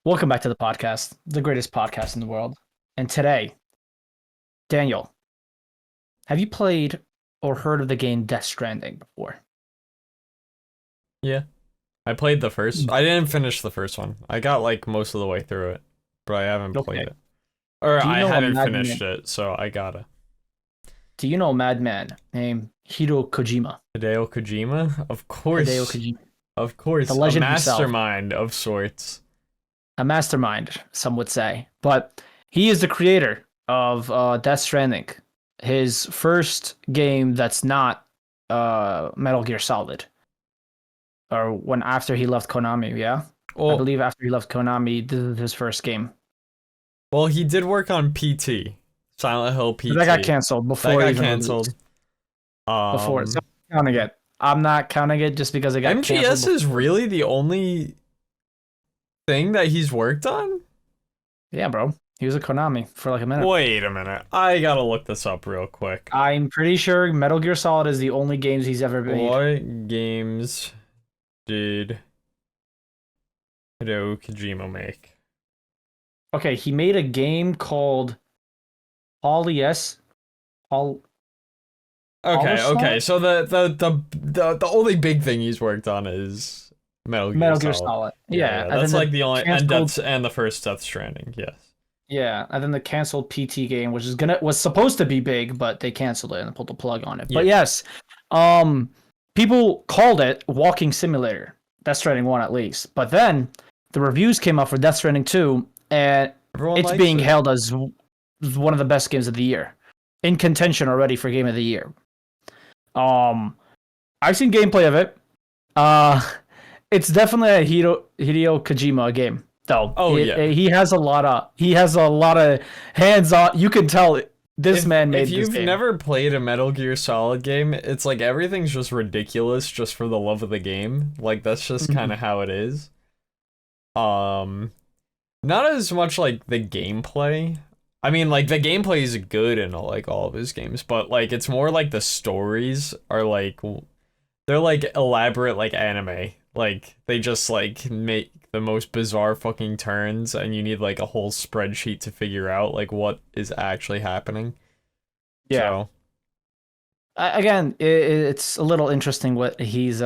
Welcome back to the podcast, the greatest podcast in the world. And today, Daniel, have you played or heard of the game Death Stranding before? Yeah. I played the first. I didn't finish the first one. I got like most of the way through it, but I haven't played Okay. it. Or Do you I know a hadn't madman? finished it, so I gotta. Do you know a madman named Hideo Kojima? Hideo Kojima? Of Hideo course. Kojima, Of the course. A legend himself, mastermind of sorts. a mastermind, some would say. But he is the creator of Death Stranding, his first game that's not Metal Gear Solid. Or when after he left Konami, yeah? I Well, believe after he left Konami, this is his first game. well, he did work on PT. Silent Hill PT. That got canceled before That it got even canceled. released. Before, so Um, I'm not counting it. I'm not counting it just because it got MGS canceled. is really the only thing that he's worked on? Yeah, bro. He was at Konami for like a minute. Wait a minute. I gotta look this up real quick. I'm pretty sure Metal Gear Solid is the only games he's ever made. What games did Hideo Kojima make? Okay, he made a game called PolyS. Pol- Okay, Hollow okay. So the only big thing he's worked on is Metal Gear Metal Gear Solid. Solid. Yeah, Yeah, and that's then like the only canceled, and the first Death Stranding. Yes. yeah, and then the canceled PT game, which was supposed to be big, but they canceled it and pulled the plug on it. But Yeah. yes, people called it Walking Simulator. Death Stranding 1 at least. But then the reviews came out for Death Stranding 2, and Everyone it's likes being it. hailed as one of the best games of the year. In contention already for Game of the Year. I've seen gameplay of it. It's definitely a Hideo Kojima game, though. Oh, yeah. He has a lot of hands on. You can tell this man made If this you've game. never played a Metal Gear Solid game, it's like everything's just ridiculous just for the love of the game. Like that's just kind of how it is. Not as much like the gameplay. I mean, like the gameplay is good in like all of his games, but like it's more like the stories are like they're like elaborate like anime. Like they just like make the most bizarre fucking turns and you need like a whole spreadsheet to figure out like what is actually happening. Yeah. So, Again, it's a little interesting what he's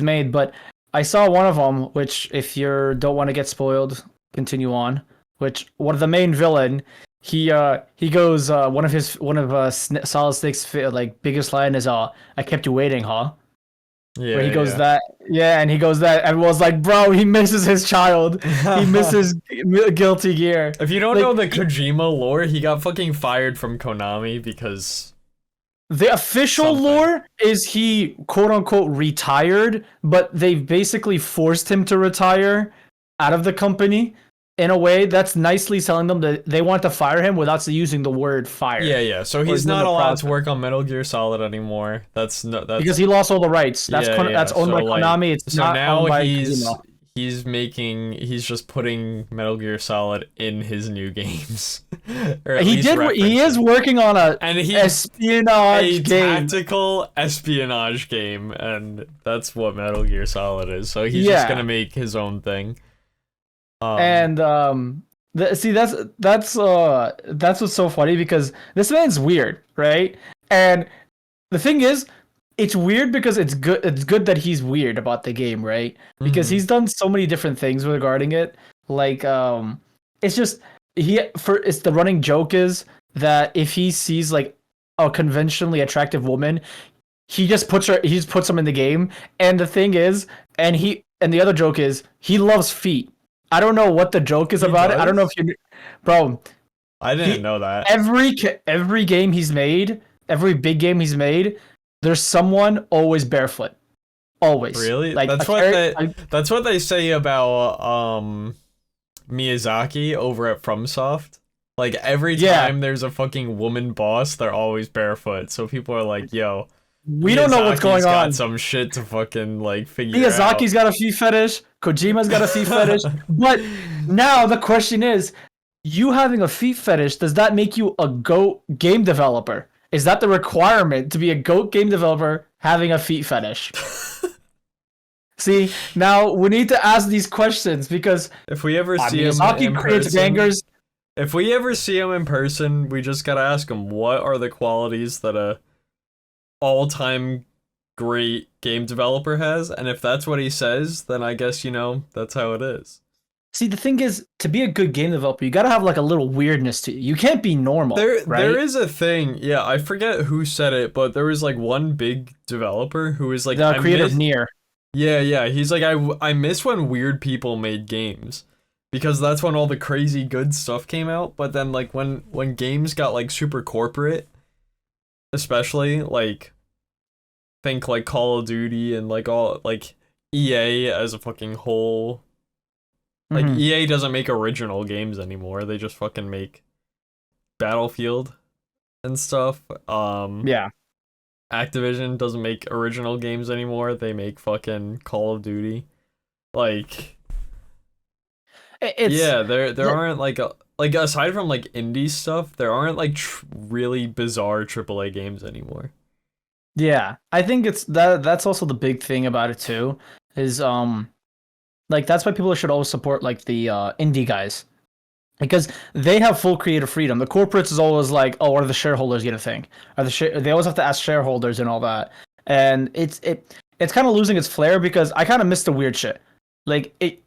made, but I saw one of them, which if you don't want to get spoiled, continue on. Which one of the main villain, he goes one of Solid Snake's like biggest line is I kept you waiting, huh? yeah. Where he goes yeah. that, yeah, and he goes that. Everyone's like, bro, he misses his child. He misses Guilty Gear. If you don't Like, know the Kojima lore, he got fucking fired from Konami because the official something. lore is he quote unquote retired, but they've basically forced him to retire out of the company in a way that's nicely telling them that they want to fire him without using the word fire. Yeah. So Or he's in not the allowed process. to work on Metal Gear Solid anymore. That's Because he lost all the rights. That's Yeah, that's owned so, by like, Konami. It's so not now owned by he's Kojima. he's just putting Metal Gear Solid in his new games. Or at He least he is referencing. working on a And he's espionage a game. tactical espionage game, and that's what Metal Gear Solid is. So he's Yeah. just gonna make his own thing. And see that's what's so funny because this man's weird, right? And the thing is, it's weird because it's good that he's weird about the game, right? Because Mhm. he's done so many different things regarding it. Like it's just it's the running joke is that if he sees like a conventionally attractive woman, he just puts them in the game. And the thing is, and the other joke is he loves feet. I don't know what the joke is He about it. I don't know does? if you, bro. I didn't know that. Every game he's made, every big game he's made, there's someone always barefoot, always. Really? Like That's what they say about Miyazaki over at FromSoft. Like every Yeah. time there's a fucking woman boss, they're always barefoot. So people are like, "Yo, we don't know what's going Miyazaki's on. got some shit to fucking like figure out." Miyazaki's got a feet fetish. Kojima's got a feet fetish. But now the question is, you having a feet fetish, does that make you a GOAT game developer? Is that the requirement to be a GOAT game developer having a feet fetish? See, now we need to ask these questions because If we ever see him Miyazaki in creates person, bangers. if we ever see him in person, we just gotta ask him what are the qualities that a all-time great game developer has, and if that's what he says, then I guess that's how it is. See, the thing is, to be a good game developer, you gotta have like a little weirdness to you. You can't be normal, right? There is a thing, yeah, I forget who said it, but there was like one big developer who was like, The creator of Nier. Yeah, he's like, I miss when weird people made games, because that's when all the crazy good stuff came out. But then like when games got like super corporate, especially like think like Call of Duty and like all like EA as a fucking whole. Like EA doesn't make original games anymore. They just fucking make Battlefield and stuff. Yeah. Activision doesn't make original games anymore. They make fucking Call of Duty. Like there aren't like aside from like indie stuff, there aren't like really bizarre AAA games anymore. Yeah, I think it's that's also the big thing about it too, is like that's why people should always support like the indie guys, because they have full creative freedom. The corporates is always like, oh, what are the shareholders gonna think? They always have to ask shareholders and all that, and it's kind of losing its flair because I kind of miss the weird shit. Like it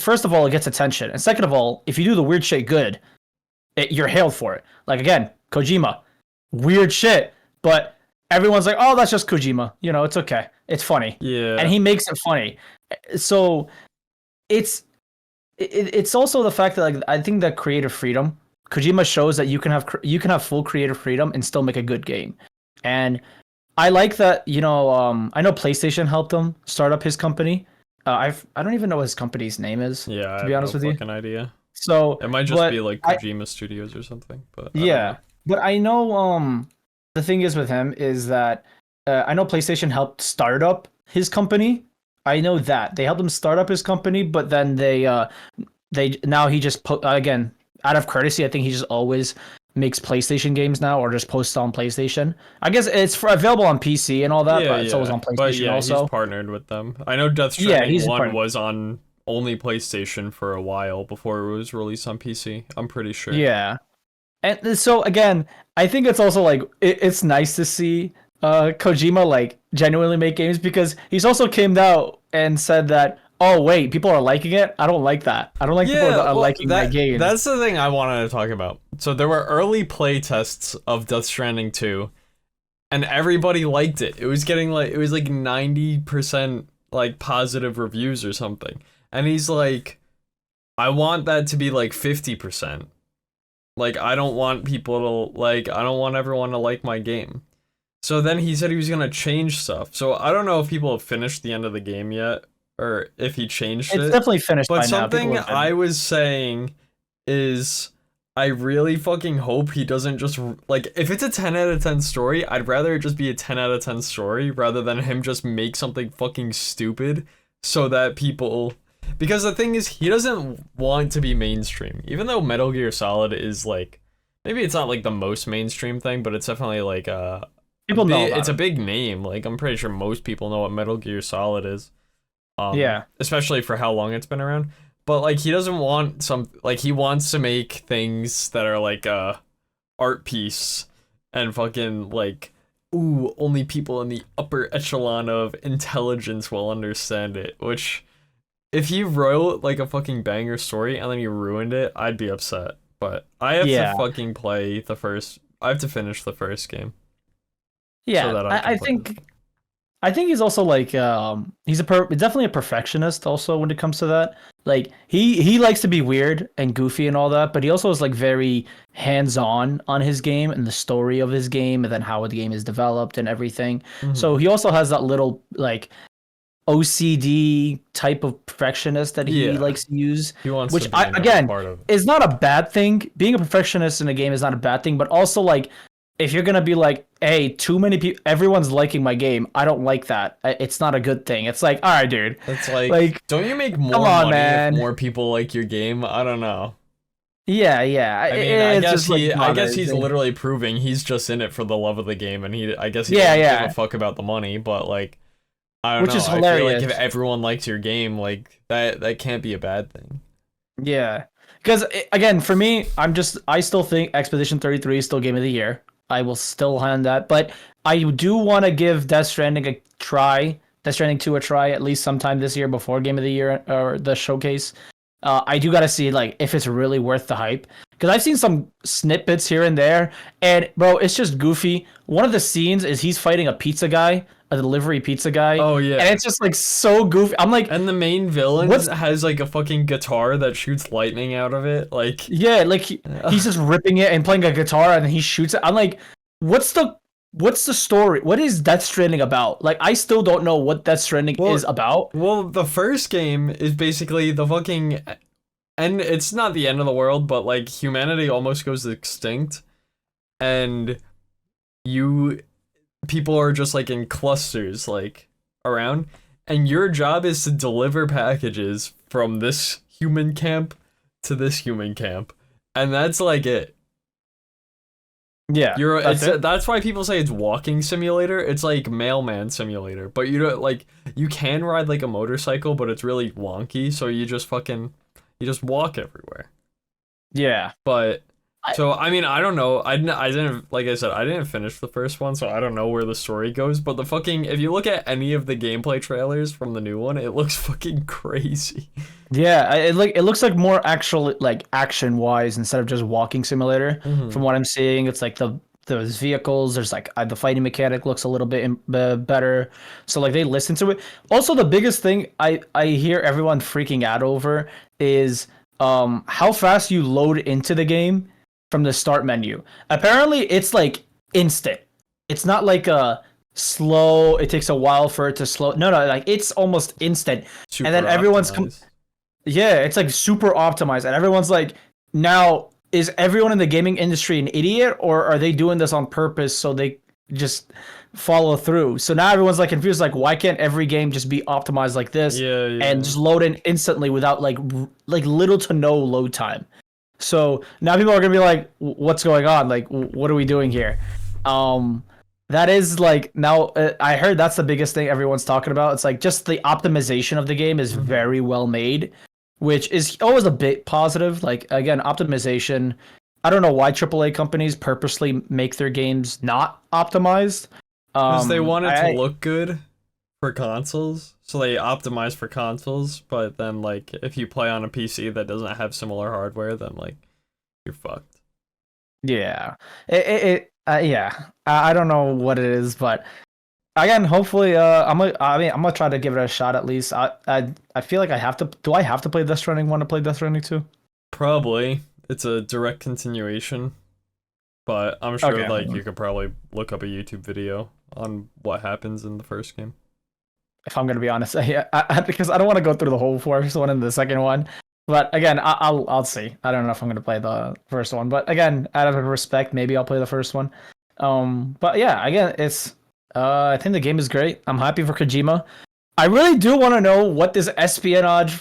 first of all, it gets attention, and second of all, if you do the weird shit good, you're hailed for it. Like again, Kojima, weird shit, but everyone's like, oh, that's just Kojima. It's okay. It's funny. Yeah. And he makes it funny. So it's also the fact that like I think that creative freedom, Kojima shows that you can have full creative freedom and still make a good game. And I like that, I know PlayStation helped him start up his company. I don't even know what his company's name is. Yeah, to be honest with you. Fucking idea. So it might just be like Kojima Studios or something, but but I know the thing is with him is that I know PlayStation helped start up his company. I know that they helped him start up his company, but then they now he just again, out of courtesy, I think he just always makes PlayStation games now, or just posts on PlayStation. I guess it's available on PC and all that, but it's always on PlayStation also. He's partnered with them. I know Death Stranding 1 was on only PlayStation for a while before it was released on PC. I'm pretty sure. Yeah. And so again, I think it's also like it's nice to see Kojima like genuinely make games, because he's also came out and said that, oh wait, people are liking it. I don't like that. I don't like people that are liking my game. That's the thing I wanted to talk about. So there were early play tests of Death Stranding 2, and everybody liked it. It was getting like 90% like positive reviews or something. And he's like, I want that to be like 50%. Like, I don't want people to I don't want everyone to like my game. So then he said he was gonna change stuff. So I don't know if people have finished the end of the game yet, or if he changed it. It's definitely finished by now. But something I was saying is, I really fucking hope he doesn't just, like, if it's a 10 out of 10 story, I'd rather it just be a 10 out of 10 story rather than him just make something fucking stupid so that people... Because the thing is, he doesn't want to be mainstream. Even though Metal Gear Solid is, like, maybe it's not, like, the most mainstream thing, but it's definitely, like, people know it's a big name. Like, I'm pretty sure most people know what Metal Gear Solid is. Yeah. Especially for how long it's been around. But, like, he doesn't want he wants to make things that are, like, art piece and fucking, like, ooh, only people in the upper echelon of intelligence will understand it, which... If he wrote, like, a fucking banger story and then he ruined it, I'd be upset. But I have to fucking play the first... I have to finish the first game. Yeah, so that I think he's also, like, he's definitely a perfectionist also when it comes to that. Like, he likes to be weird and goofy and all that, but he also is, like, very hands-on on his game and the story of his game and then how the game is developed and everything. Mm-hmm. So he also has that little, like... OCD type of perfectionist that he likes to use, which again is not a bad thing. Being a perfectionist in a game is not a bad thing, but also like if you're gonna be like, hey, too many people, everyone's liking my game, I don't like that. It's not a good thing. It's like, all right, dude. It's like don't you make more money if more people like your game? I don't know. Yeah. I mean, I guess he's literally proving he's just in it for the love of the game, and I guess he doesn't give a fuck about the money, but like. I don't which know. is I feel like hilarious. if everyone likes your game, like that can't be a bad thing. Yeah, because again, for me, I still think Expedition 33 is still game of the year. I will still hand that, but I do want to give Death Stranding a try. Death Stranding 2 a try at least sometime this year before game of the year or the showcase. I do gotta see like if it's really worth the hype because I've seen some snippets here and there, and bro, it's just goofy. One of the scenes is he's fighting a pizza guy, a delivery pizza guy, Oh yeah. and it's just like so goofy. I'm like, And the main villain what's has like a fucking guitar that shoots lightning out of it. Like, yeah, like he's just ripping it and playing a guitar and then he shoots it. I'm like, what's the story? What is Death Stranding about? Like, I still don't know what Death Stranding is about. well, the first game is basically the fucking, and it's not the end of the world, but like humanity almost goes extinct, and you people are just like in clusters like around, and your job is to deliver packages from this human camp to this human camp, and that's like it. Yeah, That's why people say it's walking simulator. It's like mailman simulator, but you don't like you can ride like a motorcycle, but it's really wonky, so you just walk everywhere. yeah. But so I mean, I don't know. I didn't like I said, I didn't finish the first one, so I don't know where the story goes, but the fucking if you look at any of the gameplay trailers from the new one, it looks fucking crazy. Yeah, it looks like more actual like action wise instead of just walking simulator. From what I'm seeing, it's like those vehicles. There's like the fighting mechanic looks a little bit better. So like they listen to it. Also, the biggest thing I hear everyone freaking out over is how fast you load into the game from the start menu. Apparently, it's like instant. It's not like a slow. It takes a while for it to slow. No, like it's almost instant. Super and then everyone's optimized. yeah, it's like super optimized, and everyone's like, now is everyone in the gaming industry an idiot, or are they doing this on purpose so they just follow through? So now everyone's like confused, like why can't every game just be optimized like this Yeah. and just load in instantly without like little to no load time? So now people are gonna be like, what's going on? Like, what are we doing here? That is like now I heard that's the biggest thing everyone's talking about. It's like just the optimization of the game is very well made, which is always a bit positive. Like again, optimization. I don't know why AAA companies purposely make their games not optimized. Because they want it to look good for consoles, so they optimize for consoles. But then, like, if you play on a PC that doesn't have similar hardware, then like you're fucked. Yeah, yeah. I don't know what it is, but again, hopefully, I'm gonna try to give it a shot at least. I feel like I have to. Do I have to play Death Stranding 1 to play Death Stranding 2? Probably it's a direct continuation, but I'm sure Okay. like you could probably look up a YouTube video on what happens in the first game. If I'm gonna be honest, because I don't want to go through the whole first one and the second one. But again, I'll see. I don't know if I'm gonna play the first one, but again, out of respect, maybe I'll play the first one. But yeah, again, it's I think the game is great. I'm happy for Kojima. I really do want to know what this espionage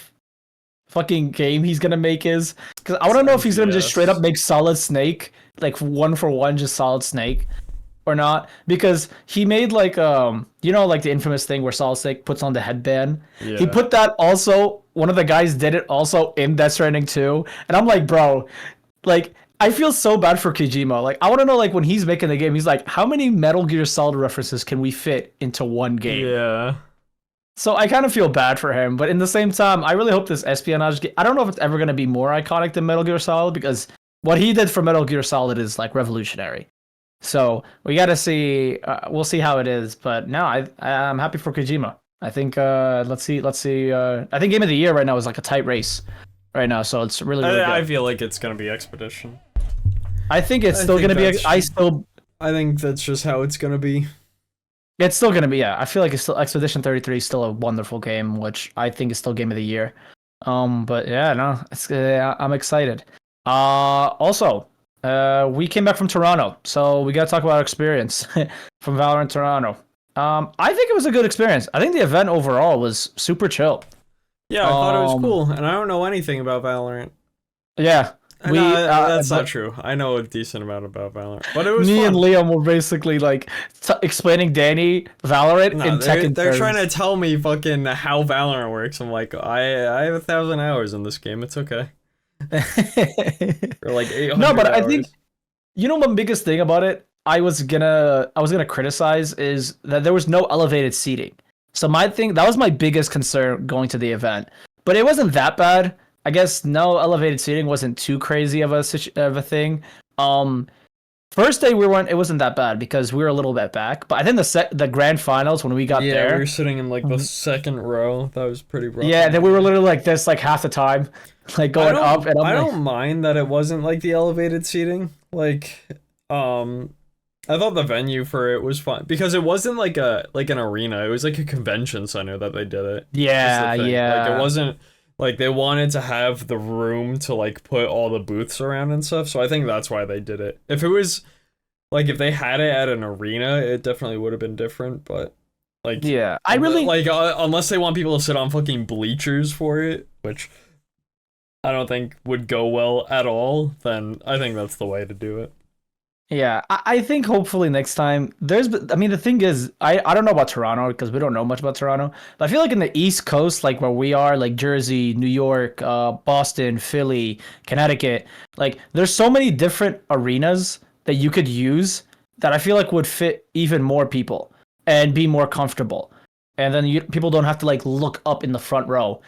fucking game he's gonna make is, because I want to know if he's gonna just straight up make Solid Snake, like one for one, just Solid Snake, or not. Because he made like like the infamous thing where Solid Snake puts on the headband. Yeah. He put that also. One of the guys did it also in Death Stranding 2, and I'm like, bro, like I feel so bad for Kojima. Like I want to know, like when he's making the game, he's like, how many Metal Gear Solid references can we fit into one game? Yeah. So I kind of feel bad for him, but in the same time, I really hope this espionage game. I don't know if it's ever going to be more iconic than Metal Gear Solid, because what he did for Metal Gear Solid is like revolutionary. So we got to see. We'll see how it is. But no, I'm happy for Kojima. I think let's see. I think Game of the Year right now is like a tight race right now, so it's really good. I feel like it's gonna be Expedition. I think it's still gonna be. I think that's just how it's gonna be. It's still gonna be. Yeah, I feel like it's still Expedition 33 is still a wonderful game, which I think is still Game of the Year. But yeah, no, I'm excited. Also, we came back from Toronto, so we gotta talk about our experience from Valorant Toronto. I think it was a good experience. I think the event overall was super chill. Yeah, I thought it was cool, and I don't know anything about Valorant. Yeah, That's not true. I know a decent amount about Valorant, but it was me fun. and Liam were basically like explaining Danny Valorant in Tekken they're terms. trying to tell me fucking how Valorant works. I'm like, I have 1,000 hours in this game. It's okay. Or like 800 No, but I hours. think my biggest thing about it, I was gonna criticize is that there was no elevated seating. So that was my biggest concern going to the event. But it wasn't that bad. I guess no elevated seating wasn't too crazy of a thing. First day it wasn't that bad because we were a little bit back. But I think the grand finals when we got there, we were sitting in like the second row. That was pretty rough. Yeah, then we were literally like this like half the time, like going up and up. I don't mind that it wasn't like the elevated seating. Like, I thought the venue for it was fun because it wasn't like an arena. It was like a convention center that they did it. Yeah, yeah. Like it wasn't like they wanted to have the room to like put all the booths around and stuff. So I think that's why they did it. If it was like if they had it at an arena, it definitely would have been different. But like yeah, I really like unless they want people to sit on fucking bleachers for it, which I don't think would go well at all. Then I think that's the way to do it. Yeah, I think hopefully next time the thing is, I don't know about Toronto because we don't know much about Toronto, but I feel like in the East Coast, like where we are, like Jersey, New York, Boston, Philly, Connecticut, like there's so many different arenas that you could use that I feel like would fit even more people and be more comfortable. And then people don't have to like look up in the front row.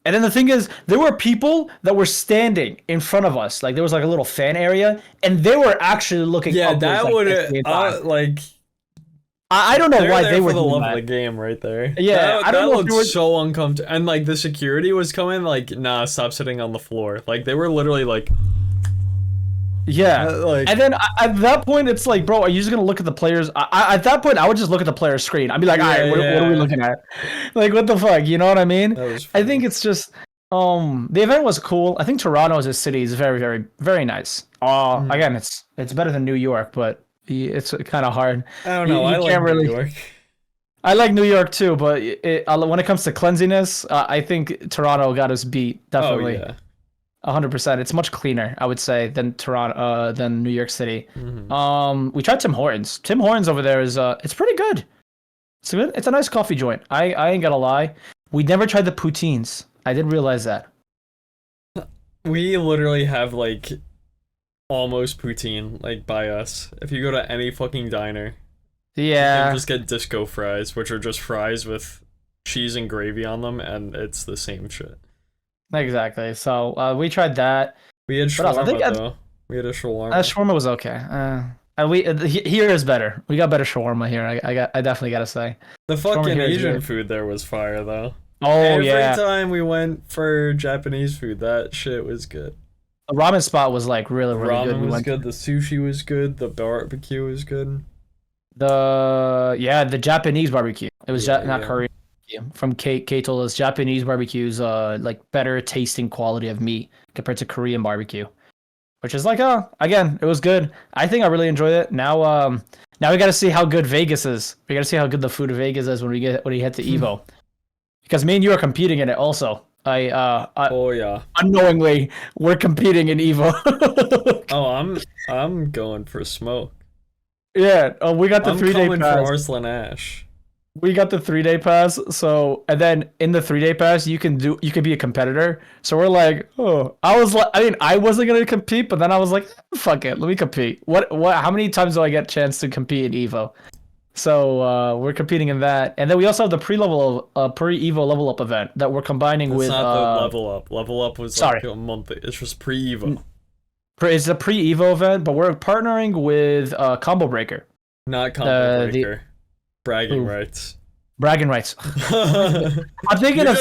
And then the thing is, there were people that were standing in front of us. Like there was like a little fan area, and they were actually looking. Yeah, upwards, that would like. I don't know why they were for the love that. of the game right there. Yeah, I don't know. Looked so uncomfortable, and like the security was coming, like, nah, stop sitting on the floor. Like they were literally like. Yeah, and then at that point, it's like, bro, are you just gonna look at the players? At that point, I would just look at the player's screen. I'd be like, all right, what are we looking at? Like, what the fuck? You know what I mean? I think it's just, the event was cool. I think Toronto as a city is very, very, very nice. Again, it's better than New York, but it's kind of hard. I don't know. I like New York. I like New York too, but when it comes to cleanliness, I think Toronto got us beat definitely. Oh, yeah. 100%. It's much cleaner, I would say, than Toronto, than New York City. Mm-hmm. We tried Tim Hortons. Tim Hortons over there is it's pretty good. It's a nice coffee joint. I ain't gonna lie. We never tried the poutines. I didn't realize that. We literally have like almost poutine like by us. If you go to any fucking diner, yeah, you can just get disco fries, which are just fries with cheese and gravy on them, and it's the same shit. Exactly. So we tried that. We had shawarma though. We had a shawarma. Shawarma was okay. Here is better. We got better shawarma here. I definitely gotta say. The fucking Asian food there was fire though. Oh yeah. Every time we went for Japanese food, that shit was good. The ramen spot was like really good. Ramen was good. The sushi was good. The barbecue was good. The Japanese barbecue. It was not Korean. From Kate told us Japanese barbecues like better tasting quality of meat compared to Korean barbecue, which is like again, it was good. I think I really enjoyed it. Now we got to see how good Vegas is. We got to see how good the food of Vegas is when we head to Evo, because me and you are competing in it also. Oh yeah. Unknowingly, we're competing in Evo. Oh, I'm going for smoke. Yeah. Oh, we got the 3-day pass. I'm coming for Arslan Ash. We got the 3-day pass, so and then in the 3-day pass you can be a competitor. So we're like, I wasn't gonna compete, but then I was like, fuck it, let me compete. What how many times do I get a chance to compete in Evo? So we're competing in that, and then we also have the pre-Evo level up event that we're combining with. It's not the level up. Level up was like a month. It's just pre-Evo. It's a pre-Evo event, but we're partnering with Combo Breaker. Not Combo Breaker. Bragging rights. Bragging rights. I'm thinking of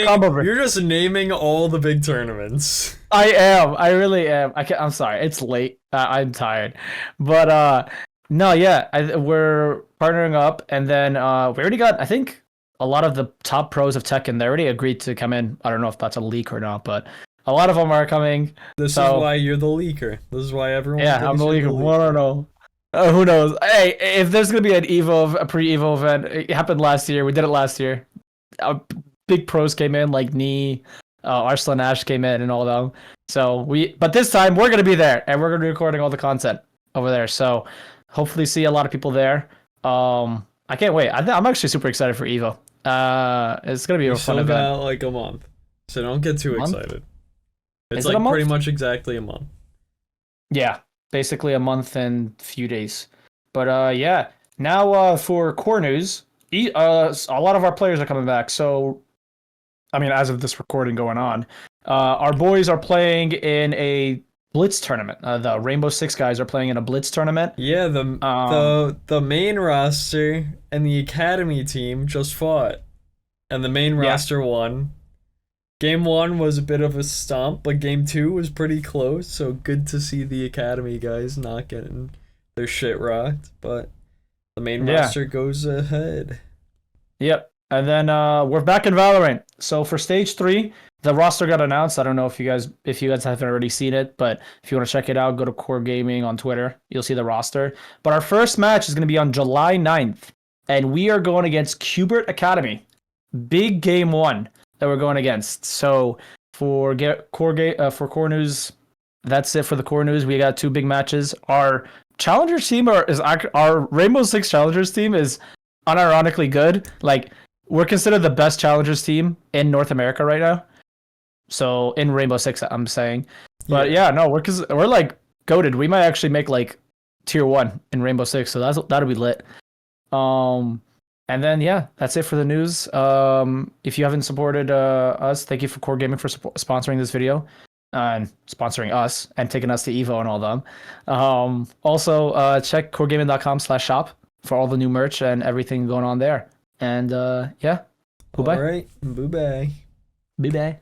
Combo Breaker. You're just naming all the big tournaments. I am. I really am. I'm sorry. It's late. I'm tired. But no, yeah. We're partnering up, and then we already got, I think, a lot of the top pros of Tekken. They already agreed to come in. I don't know if that's a leak or not, but a lot of them are coming. This is why you're the leaker. This is why everyone. Yeah, I'm the leaker. Well, I don't know. Who knows? Hey, if there's gonna be a pre-Evo event, it happened last year. We did it last year. Big pros came in, like Nee, Arslan Ash came in, and all of them. So but this time we're gonna be there, and we're gonna be recording all the content over there. So hopefully see a lot of people there. I can't wait. I'm actually super excited for Evo. It's gonna be a fun still event. got like a month, so don't get too excited. It's Is it a like month? pretty much exactly a month. Yeah, basically a month and a few days. But yeah, now for core news, a lot of our players are coming back. So, I mean, as of this recording going on, our boys are playing in a Blitz tournament. The Rainbow Six guys are playing in a Blitz tournament. Yeah, the main roster and the academy team just fought, and the main roster won. Game 1 was a bit of a stomp, but game 2 was pretty close, so good to see the academy guys not getting their shit rocked, but the main roster goes ahead. Yep. And then we're back in Valorant. So for stage 3, the roster got announced. I don't know if you guys haven't already seen it, but if you want to check it out, go to QOR Gaming on Twitter. You'll see the roster. But our first match is going to be on July 9th, and we are going against Qbert Academy. Big game 1 that we're going against. So for core news, that's it for the core news. We got 2 big matches. Our challengers team our Rainbow Six challengers team is unironically good. Like, we're considered the best challengers team in North America right now. So in Rainbow Six, I'm saying. But yeah, no, we're like goated. We might actually make like tier 1 in Rainbow Six. So that'll be lit. And then yeah, that's it for the news. If you haven't supported us, thank you for QOR Gaming for sponsoring this video and sponsoring us and taking us to Evo and all them. Also check QORgaming.com/shop for all the new merch and everything going on there. And yeah, goodbye. All right, bye bye. Bye bye.